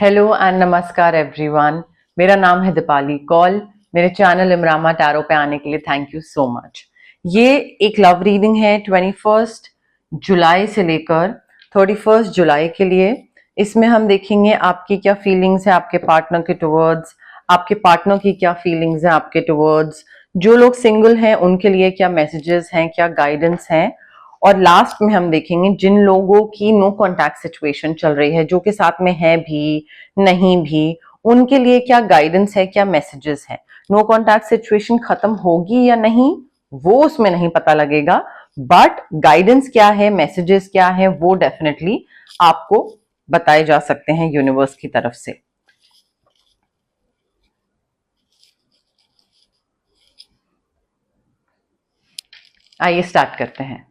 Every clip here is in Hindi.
हेलो एंड नमस्कार एवरीवन। मेरा नाम है दीपाली कौल। मेरे चैनल इमरामा टैरो पे आने के लिए थैंक यू सो मच। ये एक लव रीडिंग है 21 जुलाई से लेकर 31 जुलाई के लिए। इसमें हम देखेंगे आपकी क्या फीलिंग्स है आपके पार्टनर के टुवर्ड्स, आपके पार्टनर की क्या फीलिंग्स है आपके टुवर्ड्स, जो लोग सिंगल हैं उनके लिए क्या मैसेजेस हैं, क्या गाइडेंस हैं, और लास्ट में हम देखेंगे जिन लोगों की नो कॉन्टैक्ट सिचुएशन चल रही है, जो के साथ में है भी नहीं भी, उनके लिए क्या गाइडेंस है, क्या मैसेजेस है। नो कॉन्टैक्ट सिचुएशन खत्म होगी या नहीं वो उसमें नहीं पता लगेगा, बट गाइडेंस क्या है, मैसेजेस क्या है, वो डेफिनेटली आपको बताए जा सकते हैं यूनिवर्स की तरफ से। आइए स्टार्ट करते हैं।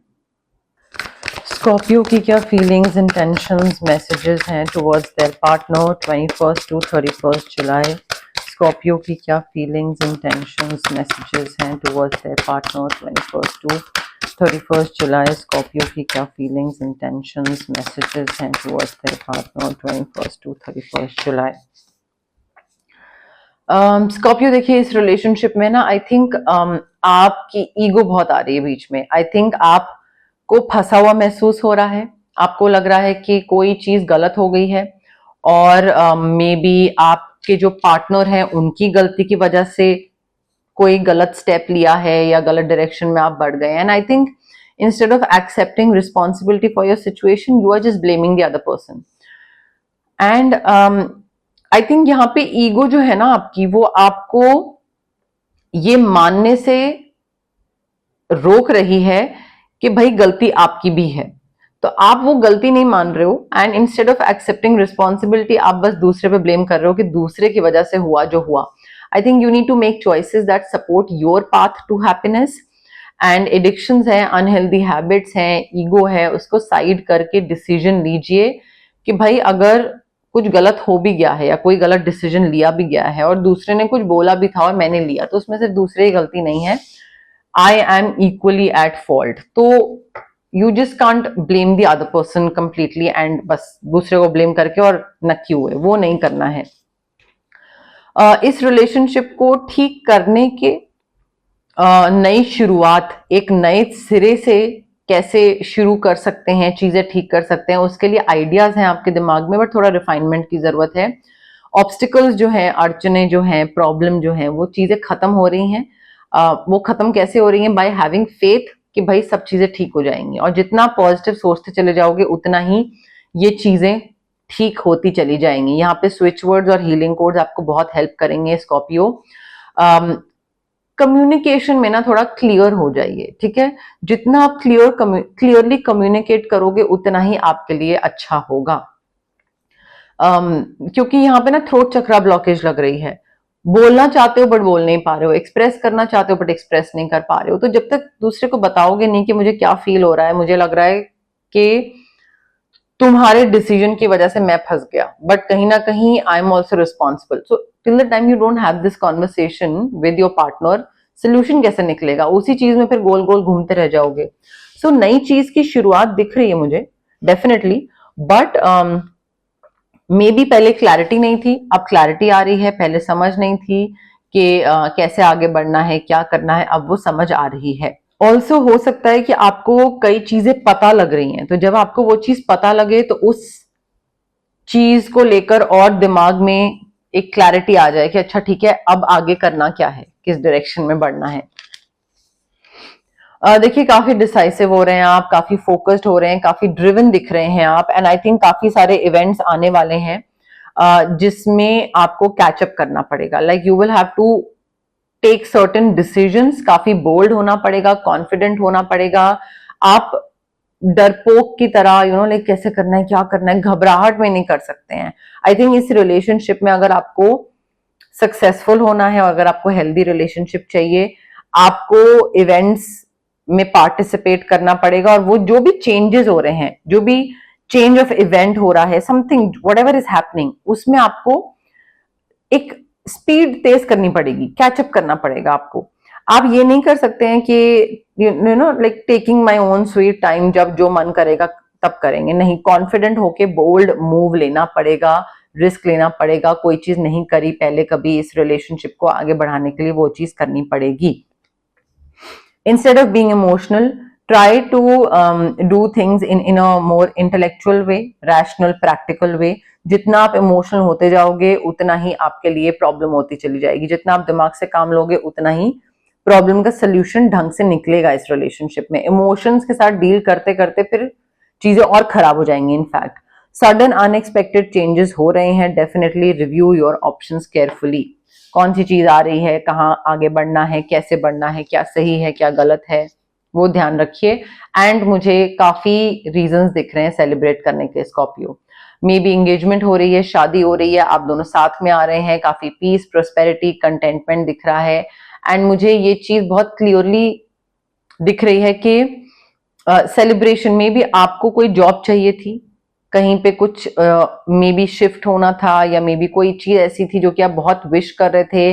स्कॉर्पियो की क्या फीलिंग्स, इंटेंशंस, मैसेजेस हैं towards their partner 21 to 31 July. Scorpio की क्या फीलिंग्स, इंटेंशंस, मैसेजेस हैं towards their partner 21 to 31 July. Scorpio की क्या फीलिंग्स, इंटेंशंस, मैसेजेस हैं towards their partner 21 to 31 July. Scorpio देखिए, इस रिलेशनशिप में ना आई थिंक आपकी ईगो बहुत आ रही है बीच में। आई थिंक आप को फंसा हुआ महसूस हो रहा है, आपको लग रहा है कि कोई चीज गलत हो गई है, और मे बी आपके जो पार्टनर हैं उनकी गलती की वजह से कोई गलत स्टेप लिया है या गलत डायरेक्शन में आप बढ़ गए। And I think instead of accepting responsibility for your situation you are just blaming the other person. And I think यहाँ पे ईगो जो है ना आपकी, वो आपको ये मानने से रोक रही है कि भाई गलती आपकी भी है। तो आप वो गलती नहीं मान रहे हो, and instead of accepting responsibility आप बस दूसरे पे ब्लेम कर रहे हो कि दूसरे की वजह से हुआ जो हुआ। I think you need to make choices that support your path to happiness. And addictions हैं, अनहेल्दी हैबिट्स हैं, ईगो है, उसको साइड करके डिसीजन लीजिए कि भाई अगर कुछ गलत हो भी गया है या कोई गलत डिसीजन लिया भी गया है और दूसरे ने कुछ बोला भी था और मैंने लिया, तो उसमें सिर्फ दूसरे की गलती नहीं है। I am equally at fault. तो you just can't blame the other person completely and बस दूसरे को ब्लेम करके और नक्की हुए, वो नहीं करना है। इस रिलेशनशिप को ठीक करने के नई शुरुआत, एक नए सिरे से कैसे शुरू कर सकते हैं, चीजें ठीक कर सकते हैं, उसके लिए आइडियाज हैं आपके दिमाग में, बट थोड़ा रिफाइनमेंट की जरूरत है। ऑब्स्टिकल्स जो हैं, अड़चने जो हैं, प्रॉब्लम जो हैं, वो चीजें खत्म हो रही हैं। वो खत्म कैसे हो रही हैं? बाय हैविंग फेथ कि भाई सब चीजें ठीक हो जाएंगी, और जितना पॉजिटिव सोचते चले जाओगे उतना ही ये चीजें ठीक होती चली जाएंगी। यहाँ पे स्विच वर्ड्स और हीलिंग कोड्स आपको बहुत हेल्प करेंगे स्कॉर्पियो। कम्युनिकेशन में ना थोड़ा क्लियर हो जाइए, ठीक है? जितना आप क्लियरली कम्युनिकेट करोगे उतना ही आपके लिए अच्छा होगा। क्योंकि यहाँ पे ना थ्रोट चक्रा ब्लॉकेज लग रही है। बोलना चाहते हो बट बोल नहीं पा रहे हो, एक्सप्रेस करना चाहते हो बट एक्सप्रेस नहीं कर पा रहे हो। तो जब तक दूसरे को बताओगे नहीं कि मुझे क्या फील हो रहा है, मुझे लग रहा है कि तुम्हारे डिसीजन की वजह से मैं फंस गया, बट कहीं ना कहीं I am also responsible. So till the time you don't have this conversation with your partner, solution कैसे निकलेगा? उसी चीज में फिर गोल गोल घूमते रह जाओगे। सो नई चीज की शुरुआत दिख रही है मुझे डेफिनेटली, बट मे बी पहले क्लैरिटी नहीं थी, अब क्लैरिटी आ रही है। पहले समझ नहीं थी कि कैसे आगे बढ़ना है, क्या करना है, अब वो समझ आ रही है। ऑल्सो हो सकता है कि आपको कई चीजें पता लग रही हैं, तो जब आपको वो चीज पता लगे तो उस चीज को लेकर और दिमाग में एक क्लैरिटी आ जाए कि अच्छा ठीक है, अब आगे करना क्या है, किस डायरेक्शन में बढ़ना है। देखिए, काफी डिसाइसिव हो रहे हैं आप, काफी फोकस्ड हो रहे हैं, काफी ड्रिवन दिख रहे हैं आप, एंड आई थिंक काफी सारे इवेंट्स आने वाले हैं जिसमें आपको कैचअप करना पड़ेगा। Like you will have to take certain decisions, काफी बोल्ड होना पड़ेगा, कॉन्फिडेंट होना पड़ेगा। आप डरपोक की तरह लाइक कैसे करना है, क्या करना है, घबराहट में नहीं कर सकते हैं। आई थिंक इस रिलेशनशिप में अगर आपको सक्सेसफुल होना है और अगर आपको हेल्दी रिलेशनशिप चाहिए, आपको इवेंट्स में पार्टिसिपेट करना पड़ेगा, और वो जो भी चेंजेस हो रहे हैं, जो भी चेंज ऑफ इवेंट हो रहा है, समथिंग व्हाटएवर इज हैपनिंग, उसमें आपको एक स्पीड तेज करनी पड़ेगी, कैचअप करना पड़ेगा आपको। आप ये नहीं कर सकते हैं कि you know like taking my own sweet time, जब जो मन करेगा तब करेंगे, नहीं। कॉन्फिडेंट होके बोल्ड मूव लेना पड़ेगा, रिस्क लेना पड़ेगा, कोई चीज नहीं करी पहले कभी इस रिलेशनशिप को आगे बढ़ाने के लिए, वो चीज करनी पड़ेगी। Instead of being emotional, try to do things in a more intellectual way, rational, practical way. जितना आप इमोशनल होते जाओगे उतना ही आपके लिए प्रॉब्लम होती चली जाएगी, जितना आप दिमाग से काम लोगे उतना ही प्रॉब्लम का सोल्यूशन ढंग से निकलेगा इस रिलेशनशिप में। इमोशंस के साथ डील करते करते फिर चीजें और खराब हो जाएंगी। इनफैक्ट सडन अनएक्सपेक्टेड चेंजेस हो रहे हैं, definitely review your options carefully. कौन सी चीज आ रही है, कहाँ आगे बढ़ना है, कैसे बढ़ना है, क्या सही है क्या गलत है, वो ध्यान रखिए। एंड मुझे काफी रीजंस दिख रहे हैं सेलिब्रेट करने के। स्कॉर्पियो मे बी एंगेजमेंट हो रही है, शादी हो रही है, आप दोनों साथ में आ रहे हैं, काफी पीस, प्रोस्पेरिटी, कंटेंटमेंट दिख रहा है। एंड मुझे ये चीज बहुत क्लियरली दिख रही है कि सेलिब्रेशन में भी आपको कोई जॉब चाहिए थी, कहीं पे कुछ मे बी शिफ्ट होना था, या मे बी कोई चीज ऐसी थी जो कि आप बहुत विश कर रहे थे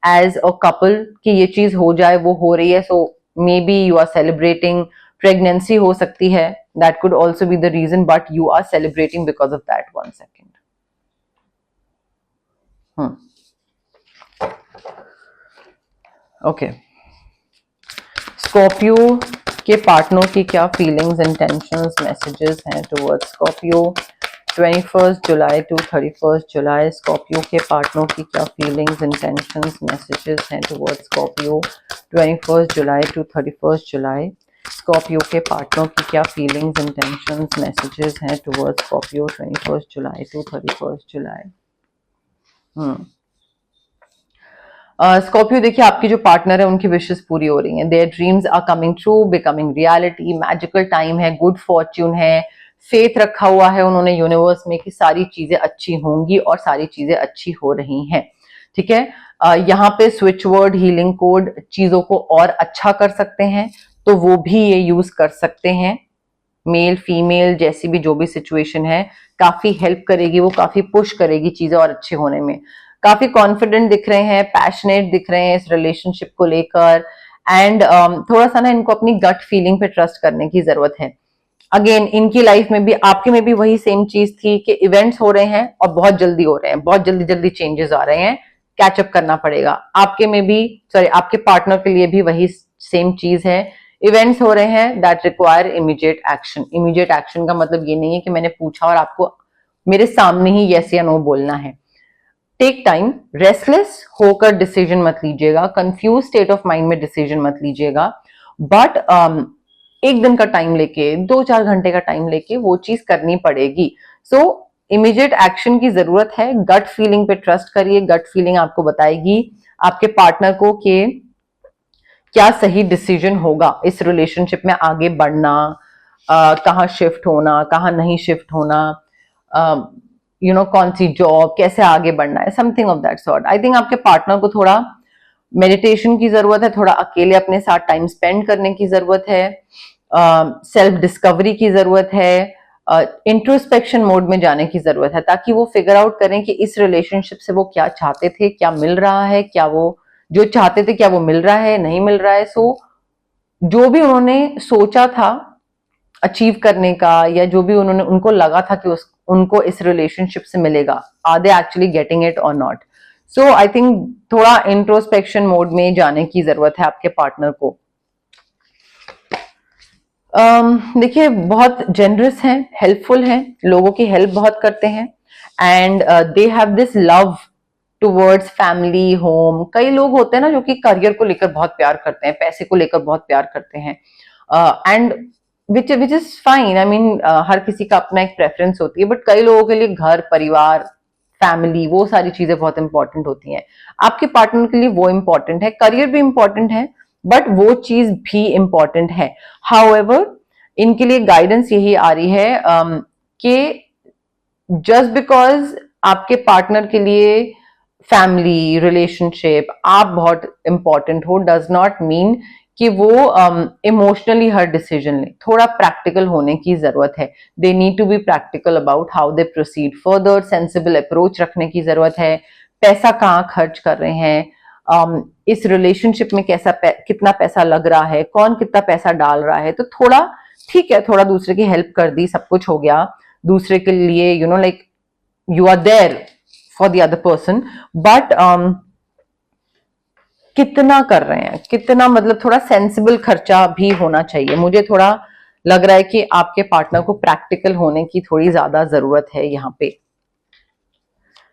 एज अ कपल कि ये चीज हो जाए, वो हो रही है। So maybe you are celebrating, pregnancy हो सकती है, that could also be the reason, but you are celebrating because of that. 1 second. Okay, Scorpio के पार्टनर की क्या फीलिंग्स, इंटेंशंस, मैसेजेस हैं towards Scorpio 21 July to 31 July. Scorpio के पार्टनर की क्या फीलिंग्स, इंटेंशंस, मैसेजेस हैं towards Scorpio 21 July to 31 July. Scorpio के पार्टनर की क्या फीलिंग्स, इंटेंशंस, मैसेजेस हैं towards Scorpio 21 July to 31 July. Scorpio देखिए, आपकी जो पार्टनर है उनकी विशेस पूरी हो रही हैं, their dreams are coming true, becoming reality, magical time है, गुड फॉर्च्यून है, फेथ रखा हुआ है उन्होंने यूनिवर्स में कि सारी चीजें अच्छी होंगी और सारी चीजें अच्छी हो रही हैं। ठीक है, यहाँ पे स्विच वर्ड, हीलिंग कोड चीजों को और अच्छा कर सकते हैं, तो वो भी ये यूज कर सकते हैं। मेल फीमेल जैसी भी जो भी सिचुएशन है, काफी हेल्प करेगी, वो काफी पुश करेगी चीजें और अच्छे होने में। काफी कॉन्फिडेंट दिख रहे हैं, पैशनेट दिख रहे हैं इस रिलेशनशिप को लेकर। एंड थोड़ा सा ना इनको अपनी गट फीलिंग पे ट्रस्ट करने की जरूरत है। अगेन इनकी लाइफ में भी, आपके में भी वही सेम चीज थी कि इवेंट्स हो रहे हैं और बहुत जल्दी हो रहे हैं, बहुत जल्दी जल्दी चेंजेस आ रहे हैं, कैचअप करना पड़ेगा। आपके में भी, सॉरी, आपके पार्टनर के लिए भी वही सेम चीज है, इवेंट्स हो रहे हैं that require immediate action. Immediate action का मतलब ये नहीं है कि मैंने पूछा और आपको मेरे सामने ही यस या नो बोलना है। टेक टाइम, रेस्टलेस होकर डिसीजन मत लीजिएगा, कंफ्यूज स्टेट ऑफ माइंड में डिसीजन मत लीजिएगा, बट एक दिन का टाइम लेके, 2-4 घंटे का टाइम लेके वो चीज करनी पड़ेगी। सो इमीडिएट एक्शन की जरूरत है, गट फीलिंग पे ट्रस्ट करिए, गट फीलिंग आपको बताएगी आपके पार्टनर को कि क्या सही डिसीजन होगा इस रिलेशनशिप में आगे बढ़ना, कहाँ शिफ्ट होना, कहाँ नहीं शिफ्ट होना, कौन सी जॉब, कैसे आगे बढ़ना है, something of that sort. I think आपके पार्टनर को थोड़ा मेडिटेशन की जरूरत है, थोड़ा अकेले अपने साथ टाइम स्पेंड करने की जरूरत है, सेल्फ डिस्कवरी की जरूरत है, इंट्रोस्पेक्शन मोड में जाने की जरूरत है, ताकि वो फिगर आउट करें कि इस रिलेशनशिप से वो क्या चाहते थे, क्या मिल रहा है, क्या वो जो चाहते थे क्या वो मिल रहा है, नहीं मिल रहा है। सो जो भी उन्होंने सोचा था अचीव करने का, या जो भी उनको लगा था कि उनको इस रिलेशनशिप से मिलेगा, are they actually getting it or not. So I think थोड़ा इंट्रोस्पेक्शन मोड में जाने की जरूरत है आपके पार्टनर को। देखिए, बहुत जेनरस हैं, हेल्पफुल हैं, लोगों की हेल्प बहुत करते हैं, and they have this love towards family, home. कई लोग होते हैं ना जो कि करियर को लेकर बहुत प्यार करते हैं, पैसे को लेकर बहुत प्यार करते हैं, and which is fine. I mean हर किसी का अपना एक प्रेफरेंस होती है, बट कई लोगों के लिए घर, परिवार, फैमिली, वो सारी चीजें बहुत इंपॉर्टेंट होती हैं। आपके पार्टनर के लिए वो इंपॉर्टेंट है, करियर भी इंपॉर्टेंट है, बट वो चीज भी इंपॉर्टेंट है। हाउएवर इनके लिए गाइडेंस यही आ रही है कि जस्ट बिकॉज आपके पार्टनर के लिए फैमिली, रिलेशनशिप, आप बहुत इंपॉर्टेंट हो, डज नॉट मीन कि वो इमोशनली हर डिसीजन ले। थोड़ा प्रैक्टिकल होने की जरूरत है, they need to be practical about how they proceed further, sensible approach रखने की जरूरत है। पैसा कहाँ खर्च कर रहे हैं, इस रिलेशनशिप में कितना पैसा लग रहा है, कौन कितना पैसा डाल रहा है। तो थोड़ा ठीक है, थोड़ा दूसरे की हेल्प कर दी, सब कुछ हो गया, दूसरे के लिए like you are there for the other person, but कितना कर रहे हैं, कितना, मतलब थोड़ा सेंसिबल खर्चा भी होना चाहिए। मुझे थोड़ा लग रहा है कि आपके पार्टनर को प्रैक्टिकल होने की थोड़ी ज्यादा जरूरत है यहाँ पे।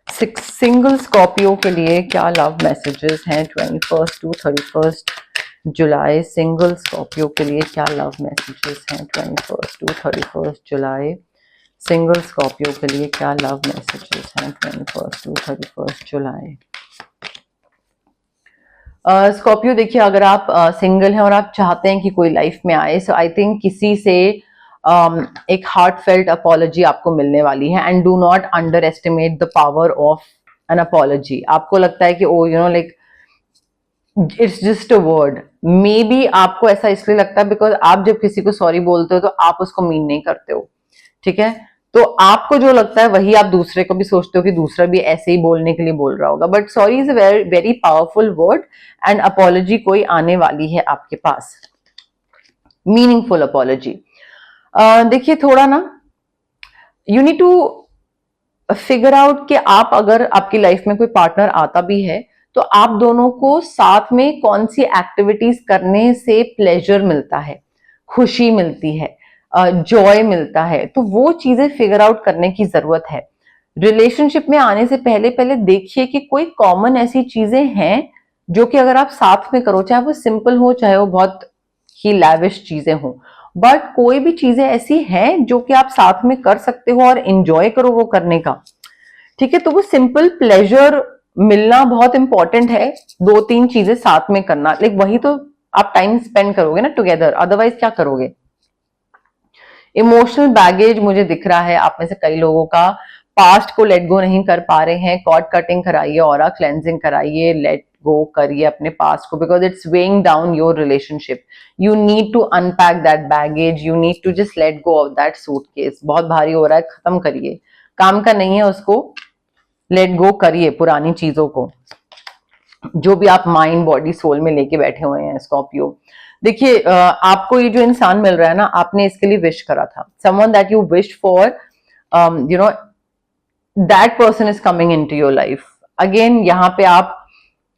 सिंगल स्कॉर्पियो के लिए क्या लव मैसेजेस हैं 21 टू 31 जुलाई? सिंगल स्कॉर्पियो के लिए क्या लव मैसेजेस हैं 21 टू 31 जुलाई? सिंगल स्कॉर्पियो के लिए क्या लव मैसेजेस हैं 21 टू 31 जुलाई? स्कॉर्पियो देखिए, अगर आप सिंगल हैं और आप चाहते हैं कि कोई लाइफ में आए, सो आई थिंक किसी से एक हार्ट फेल्ट अपॉलॉजी आपको मिलने वाली है। And do not underestimate the power of an apology. आपको लगता है कि oh you know like it's just a word, maybe आपको ऐसा इसलिए लगता है बिकॉज आप जब किसी को सॉरी बोलते हो तो आप उसको मीन नहीं करते हो, ठीक है? तो आपको जो लगता है वही आप दूसरे को भी सोचते हो कि दूसरा भी ऐसे ही बोलने के लिए बोल रहा होगा, but sorry is a very very powerful word and apology कोई आने वाली है आपके पास, मीनिंगफुल अपॉलॉजी। देखिए थोड़ा ना you need to figure out कि आप अगर आपकी लाइफ में कोई पार्टनर आता भी है तो आप दोनों को साथ में कौन सी एक्टिविटीज करने से प्लेजर मिलता है, खुशी मिलती है, जॉय मिलता है, तो वो चीजें फिगर आउट करने की जरूरत है। रिलेशनशिप में आने से पहले पहले देखिए कि कोई कॉमन ऐसी चीजें हैं जो कि अगर आप साथ में करो, चाहे वो सिंपल हो चाहे वो बहुत ही लैविश चीजें हो, बट कोई भी चीजें ऐसी हैं जो कि आप साथ में कर सकते हो और इंजॉय करो वो करने का, ठीक है? तो वो सिंपल प्लेजर मिलना बहुत इंपॉर्टेंट है। दो तीन चीजें साथ में करना, लाइक वही तो आप टाइम स्पेंड करोगे ना टुगेदर, अदरवाइज क्या करोगे? इमोशनल बैगेज मुझे दिख रहा है आप में से कई लोगों का, पास्ट को लेट गो नहीं कर पा रहे हैं। कॉर्ड कटिंग कराइए, ऑरा क्लेंजिंग कराइए, लेट गो करिए अपने पास्ट को, because it's weighing down your relationship. You need to unpack that baggage, you need to just let go of that suitcase. बहुत भारी हो रहा है, खत्म करिए, काम का नहीं है उसको, लेट गो करिए पुरानी चीजों को, जो भी आप माइंड बॉडी सोल में लेके बैठे हुए हैं स्कॉर्पियो। देखिए आपको ये जो इंसान मिल रहा है ना, आपने इसके लिए विश करा था, someone that you wish for, you know that person is coming into your life again. यहाँ पे आप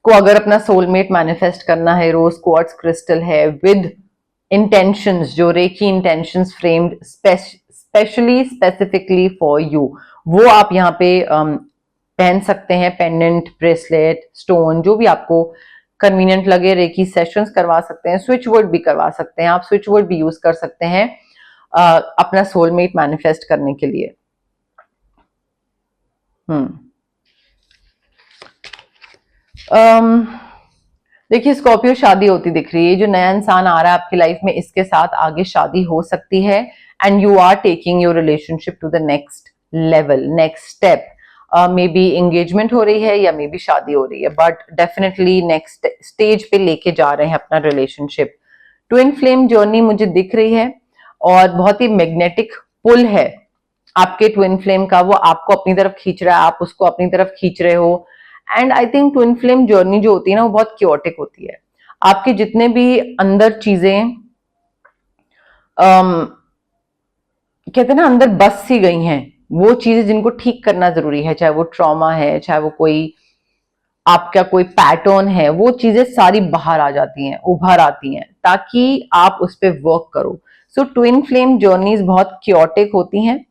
को अगर अपना सोलमेट मैनिफेस्ट करना है, रोज क्वार्ट्ज क्रिस्टल है विद इंटेंशंस, जो reiki intentions framed specially specifically for you, वो आप यहाँ पे पहन सकते हैं। पेंडेंट, ब्रेसलेट, स्टोन, जो भी आपको कन्वीनियंट लगे। रेकी सेशंस करवा सकते हैं, स्विच वर्ड भी करवा सकते हैं, आप स्विच वर्ड भी यूज कर सकते हैं अपना सोलमेट मैनिफेस्ट करने के लिए। देखिए स्कॉर्पियो, शादी होती दिख रही है। जो नया इंसान आ रहा है आपकी लाइफ में, इसके साथ आगे शादी हो सकती है and you are taking your relationship to the next level, next step. Maybe engagement हो रही है या मे बी शादी हो रही है, बट डेफिनेटली नेक्स्ट स्टेज पे लेके जा रहे हैं अपना रिलेशनशिप। ट्विन फ्लेम जर्नी मुझे दिख रही है और बहुत ही मैग्नेटिक पुल है आपके ट्विन फ्लेम का, वो आपको अपनी तरफ खींच रहा है, आप उसको अपनी तरफ खींच रहे हो। And I think twin flame journey जो होती है ना, वो बहुत क्योटिक होती है। आपके जितने भी अंदर चीजें कहते हैं ना अंदर बस सी गई हैं, वो चीजें जिनको ठीक करना जरूरी है, चाहे वो ट्रॉमा है, चाहे वो कोई आपका कोई पैटर्न है, वो चीजें सारी बाहर आ जाती हैं, उभर आती हैं, ताकि आप उस पर वर्क करो। सो ट्विन फ्लेम जर्नीज बहुत क्योटिक होती हैं,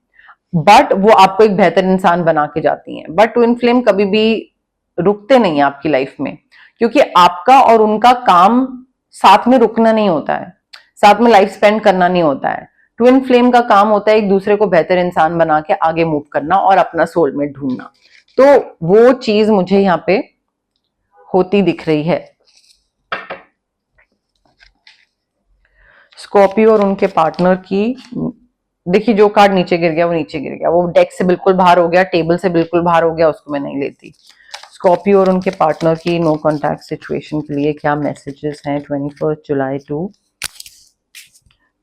बट वो आपको एक बेहतर इंसान बना के जाती हैं। बट ट्विन फ्लेम कभी भी रुकते नहीं है आपकी लाइफ में, क्योंकि आपका और उनका काम साथ में रुकना नहीं होता है, साथ में लाइफ स्पेंड करना नहीं होता है। ट्विन फ्लेम का काम होता है एक दूसरे को बेहतर इंसान बना के आगे मूव करना और अपना सोलमेट ढूंढना। तो वो चीज मुझे यहाँ पे होती दिख रही है। स्कॉर्पियो और उनके पार्टनर की, देखिए जो कार्ड नीचे गिर गया वो नीचे गिर गया, वो डेक से बिल्कुल बाहर हो गया, टेबल से बिल्कुल बाहर हो गया, उसको मैं नहीं लेती। स्कॉर्पियो और उनके पार्टनर की नो कॉन्टैक्ट सिचुएशन के लिए क्या मैसेजेस हैं 21 जुलाई टू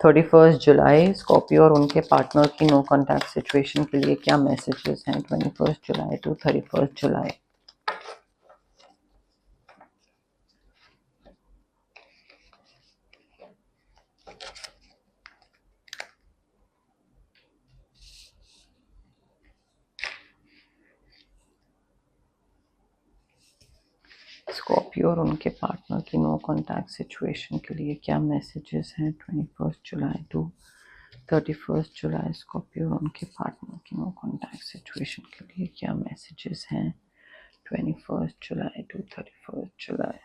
31 जुलाई? स्कॉर्पियो और उनके पार्टनर की नो कॉन्टैक्ट सिचुएशन के लिए क्या मैसेजेस हैं 21 जुलाई टू 31 जुलाई? स्कॉर्पियो और उनके पार्टनर की नो कॉन्टैक्ट सिचुएशन के लिए क्या मैसेजेस हैं 21 जुलाई टू 31 जुलाई? स्कॉर्पियो और उनके पार्टनर की नो कॉन्टैक्ट सिचुएशन के लिए क्या मैसेजेस हैं 21 जुलाई टू 31 जुलाई?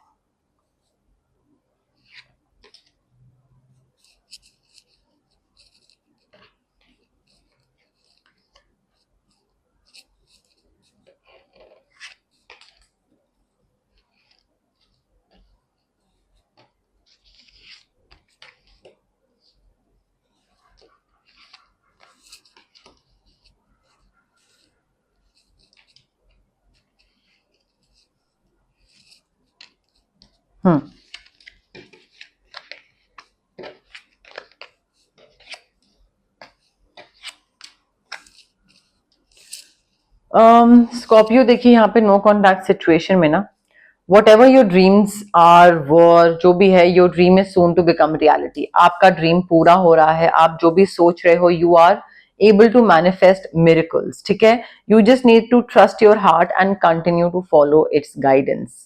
स्कॉर्पियो देखिए यहाँ पे नो कॉन्टैक्ट सिचुएशन में ना, whatever your dreams are were, जो भी है, your dream is soon to become reality. आपका ड्रीम पूरा हो रहा है, आप जो भी सोच रहे हो, you are able to manifest miracles, ठीक है? You just need to trust your heart and continue to follow its guidance.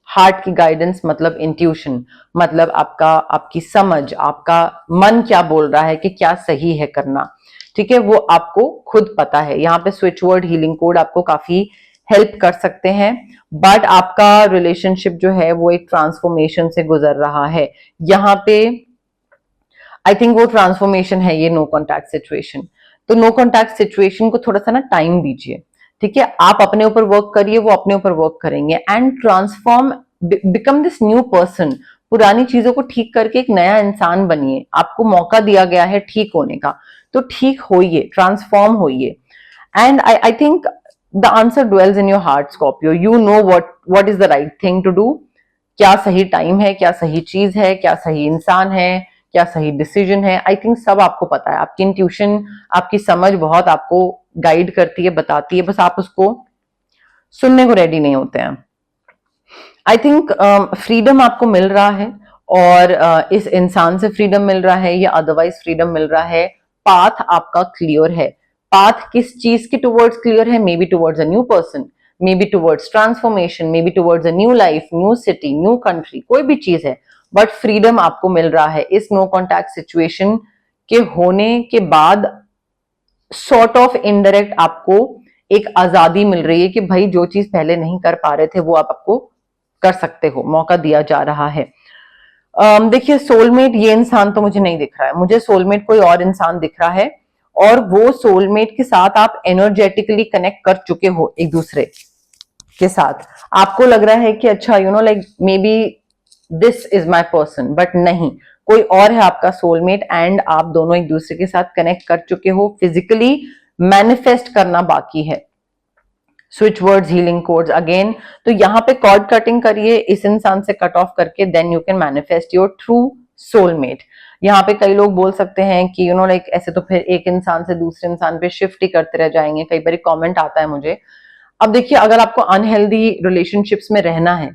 Heart की गाइडेंस मतलब इंट्यूशन, मतलब आपकी समझ, आपका मन क्या बोल रहा है कि क्या सही है करना, ठीक है? वो आपको खुद पता है। यहाँ पे स्विच वर्ड हीलिंग कोड आपको काफी हेल्प कर सकते हैं, बट आपका रिलेशनशिप जो है वो एक ट्रांसफॉर्मेशन से गुजर रहा है। यहाँ पे आई थिंक वो ट्रांसफॉर्मेशन है ये नो कॉन्टैक्ट सिचुएशन। तो नो कॉन्टैक्ट सिचुएशन को थोड़ा सा ना टाइम दीजिए, ठीक है? आप अपने ऊपर वर्क करिए, वो अपने ऊपर वर्क करेंगे and transform, become this new person. पुरानी चीजों को ठीक करके एक नया इंसान बनिए। आपको मौका दिया गया है ठीक होने का, तो ठीक होइए, ट्रांसफॉर्म होइए। And I think the answer dwells in your heart Scorpio. You know what is the right thing to do. क्या सही टाइम है, क्या सही चीज है, क्या सही इंसान है, क्या सही डिसीजन है, आई थिंक सब आपको पता है। आपकी इंट्यूशन, आपकी समझ बहुत आपको गाइड करती है, बताती है, बस आप उसको सुनने को रेडी नहीं होते हैं। आई थिंक फ्रीडम आपको मिल रहा है, और इस इंसान से फ्रीडम मिल रहा है या अदरवाइज फ्रीडम मिल रहा है। पाथ आपका क्लियर है। पाथ किस चीज के टुवर्ड्स क्लियर है? May be towards a new person, may be towards transformation, may be towards a new life, new city, new country, कोई भी चीज है, बट फ्रीडम आपको मिल रहा है इस नो कॉन्टैक्ट सिचुएशन के होने के बाद। सॉर्ट ऑफ इनडायरेक्ट आपको एक आजादी मिल रही है कि भाई जो चीज पहले नहीं कर पा रहे थे वो आप आपको कर सकते हो, मौका दिया जा रहा है। देखिए सोलमेट ये इंसान तो मुझे नहीं दिख रहा है, मुझे सोलमेट कोई और इंसान दिख रहा है, और वो सोलमेट के साथ आप एनर्जेटिकली कनेक्ट कर चुके हो एक दूसरे के साथ। आपको लग रहा है कि अच्छा you know like may be this is my person, but नहीं, कोई और है आपका सोलमेट, एंड आप दोनों एक दूसरे के साथ कनेक्ट कर चुके हो। फिजिकली मैनिफेस्ट करना बाकी है। Switch words healing codes again, तो यहाँ पे कॉर्ड कटिंग करिए इस इंसान से कट ऑफ करके, then you can manifest your true soulmate. यहाँ पे कई लोग बोल सकते हैं कि यू नो लाइक ऐसे तो फिर एक इंसान से दूसरे इंसान पे शिफ्ट ही करते रह जाएंगे, कई बार कमेंट आता है मुझे। अब देखिए अगर आपको अनहेल्दी रिलेशनशिप्स में रहना है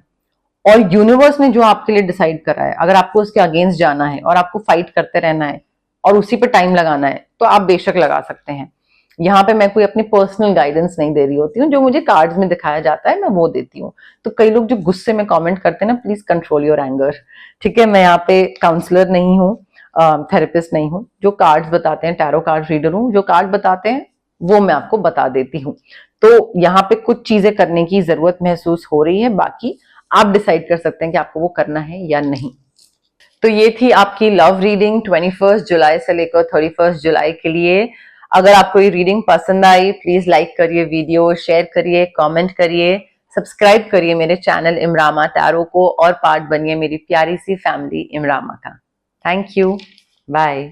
और यूनिवर्स ने जो आपके लिए डिसाइड करा है, अगर आपको उसके अगेंस्ट जाना है और आपको फाइट करते रहना है और उसी पे टाइम लगाना है, तो आप बेशक लगा सकते हैं। यहाँ पे मैं कोई अपनी पर्सनल गाइडेंस नहीं दे रही होती हूँ, जो मुझे कार्ड्स में दिखाया जाता है मैं वो देती हूँ। तो कई लोग जो गुस्से में कमेंट करते हैं ना, प्लीज कंट्रोल योर एंगर, ठीक है? मैं यहाँ पे काउंसलर नहीं हूँ, थेरेपिस्ट नहीं हूँ। जो कार्ड्स बताते हैं, टैरो कार्ड रीडर हूँ, जो कार्ड बताते हैं वो मैं आपको बता देती हूँ। तो यहाँ पे कुछ चीजें करने की जरूरत महसूस हो रही है, बाकी आप डिसाइड कर सकते हैं कि आपको वो करना है या नहीं। तो ये थी आपकी लव रीडिंग 21 जुलाई से लेकर 31 जुलाई के लिए। अगर आपको ये रीडिंग पसंद आई, प्लीज लाइक करिए वीडियो, शेयर करिए, कमेंट करिए, सब्सक्राइब करिए मेरे चैनल इमरामा टैरो को, और पार्ट बनिए मेरी प्यारी सी फैमिली इमरामा का। Thank you, bye.